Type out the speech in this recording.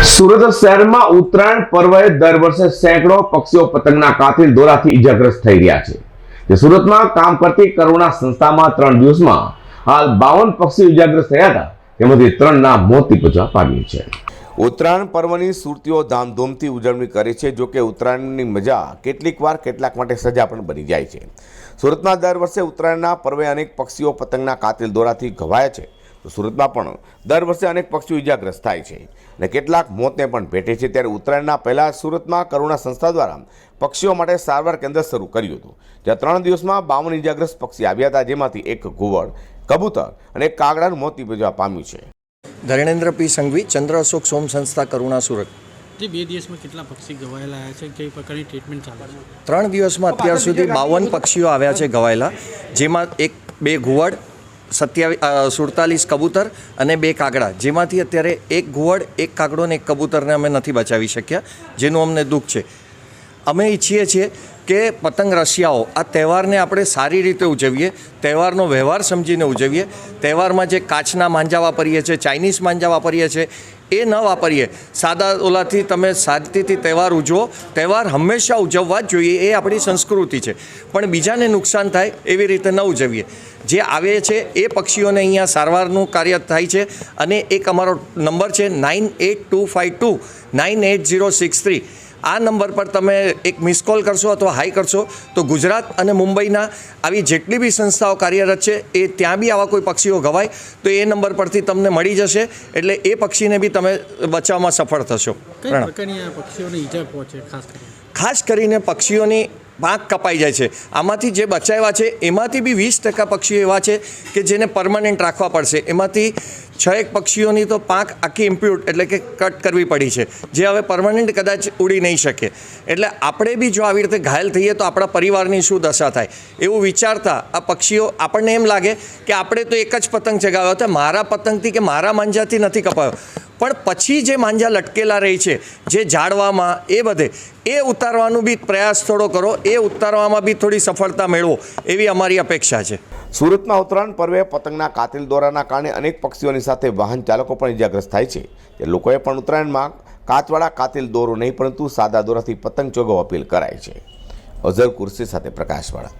સુરત શહેરમાં ઉત્તરાયણ પર્વે દર વર્ષે સેંકડો પક્ષીઓ પતંગના કાતિલ દોરાથી ઇજાગ્રસ્ત થઈ રહ્યા છે. જે સુરતમાં કામ કરતી કરુણા સંસ્થામાં 3 દિવસમાં હાલ 52 પક્ષીઓ ઇજાગ્રસ્ત થયા હતા, તેમાંથી 3ના મોત નીપજવા પામ્યું છે. ઉત્તરાયણ પર્વની સુરતીઓ ધામધૂમથી ઉજવણી કરે છે. જો કે ઉત્તરાયણની મજા કેટલાક માટે સજા પણ બની જાય છે. સુરતમાં દર વર્ષે ઉત્તરાયણના પર્વે અનેક પક્ષીઓ પતંગના કાતિલ દોરાથી ઘવાયા છે. તો સુરતમાં પણ દર વર્ષે અનેક પક્ષીઓ ઇજાગ્રસ્ત થાય છે અને કેટલાક મોતને પણ ભેટે છે. ત્યારે ઉત્તરાયણના પહેલા સુરતમાં કરુણા સંસ્થા દ્વારા પક્ષીઓ માટે સારવાર કેન્દ્ર શરૂ કર્યું હતું, જ્યાં 3 દિવસમાં 52 ઇજાગ્રસ્ત પક્ષી આવ્યા હતા, જેમાંથી એક ઘુવડ, કબૂતર અને એક કાગડાનું મોત નીપજવા પામ્યું છે. ધર્મેન્દ્ર પી સંઘવી, ચંદ્ર અશોક સોમ સંસ્થા કરુણા સુરત. જે 2 દિવસમાં કેટલા પક્ષી ઘવાયેલા આવ્યા છે, કઈ પ્રકારની ટ્રીટમેન્ટ ચાલે છે? 3 દિવસમાં અત્યાર સુધી 52 પક્ષીઓ આવ્યા છે ઘવાયેલા, જેમાં 2 ઘુવડ, 47 કબૂતર અને 2 કાગડા, જેમાંથી અત્યારે 1 ઘુવડ, 1 કાગડો અને 1 કબૂતરને અમે નથી બચાવી શક્યા, જેનું અમને દુઃખ છે. અમે ઈચ્છીએ છીએ કે પતંગ રસિયાઓ આ તહેવારને આપણે સારી રીતે ઉજવીએ, તહેવારનો વ્યવહાર સમજીને ઉજવીએ. તહેવારમાં જે કાચના માંજા વાપરીએ છીએ, ચાઇનીઝ માંજા વાપરીએ છીએ, એ ન વાપરીએ. સાદા ઓલાથી તમે શાંતિથી તહેવાર ઉજવો. તહેવાર હંમેશા ઉજવવા જ જોઈએ, એ આપણી સંસ્કૃતિ છે, પણ બીજાને નુકસાન થાય એવી રીતે ન ઉજવીએ. જે આવે છે એ પક્ષીઓને અહીંયા સારવારનું કાર્ય થાય છે. અને એક અમારો નંબર છે 9825298063. આ નંબર પર તમે એક મિસ કોલ કરશો અથવા હાઈ કરશો તો ગુજરાત અને મુંબઈના આવી જેટલી બી સંસ્થાઓ કાર્યરત છે, એ ત્યાં બી આવા કોઈ પક્ષીઓ ઘવાય તો એ નંબર પરથી તમને મળી જશે, એટલે એ પક્ષીને બી તમે બચાવવામાં સફળ થશો. કઈ પ્રકારની આ પક્ષીઓને ઈજા પહોંચે? ખાસ કરીને પક્ષીઓની પાંખ કપાઈ જાય છે. આમાંથી જે બચાવ્યા છે એમાંથી બી 20% પક્ષીઓ એવા છે કે જેને પરમનન્ટ રાખવા પડશે. એમાંથી 6 પક્ષીઓની તો પાંખ આખી ઇમ્પ્યુટ એટલે કે કટ કરવી પડી છે, જે હવે પરમનન્ટ કદાચ ઉડી નહીં શકે. એટલે આપણે બી જો આવી રીતે ઘાયલ થઈએ તો આપણા પરિવારની શું દશા થાય, એવું વિચારતા આ પક્ષીઓ, આપણને એમ લાગે કે આપણે તો એક જ પતંગ ચગાવ્યો હતો, મારા પતંગથી કે મારા માંજાથી નથી કપાયો, પણ પછી જે માંજા લટકેલા રહી છે, જે ઝાડવામાં, એ બધે એ ઉતારવાનું બી પ્રયાસ થોડો કરો, એ ઉતારવામાં બી થોડી સફળતા મેળવો, એવી અમારી અપેક્ષા છે. સુરતમાં ઉત્તરાયણ પર્વે પતંગના કાતિલ દોરાના કારણે અનેક પક્ષીઓની સાથે વાહન ચાલકો પણ ઇજાગ્રસ્ત થાય છે. તે લોકોએ પણ ઉત્તરાયણમાં કાચવાળા કાતિલ દોરો નહીં પરંતુ સાદા દોરાથી પતંગ ચગાવવા અપીલ કરાય છે. અઝર કુર્સી સાથે પ્રકાશવાળા.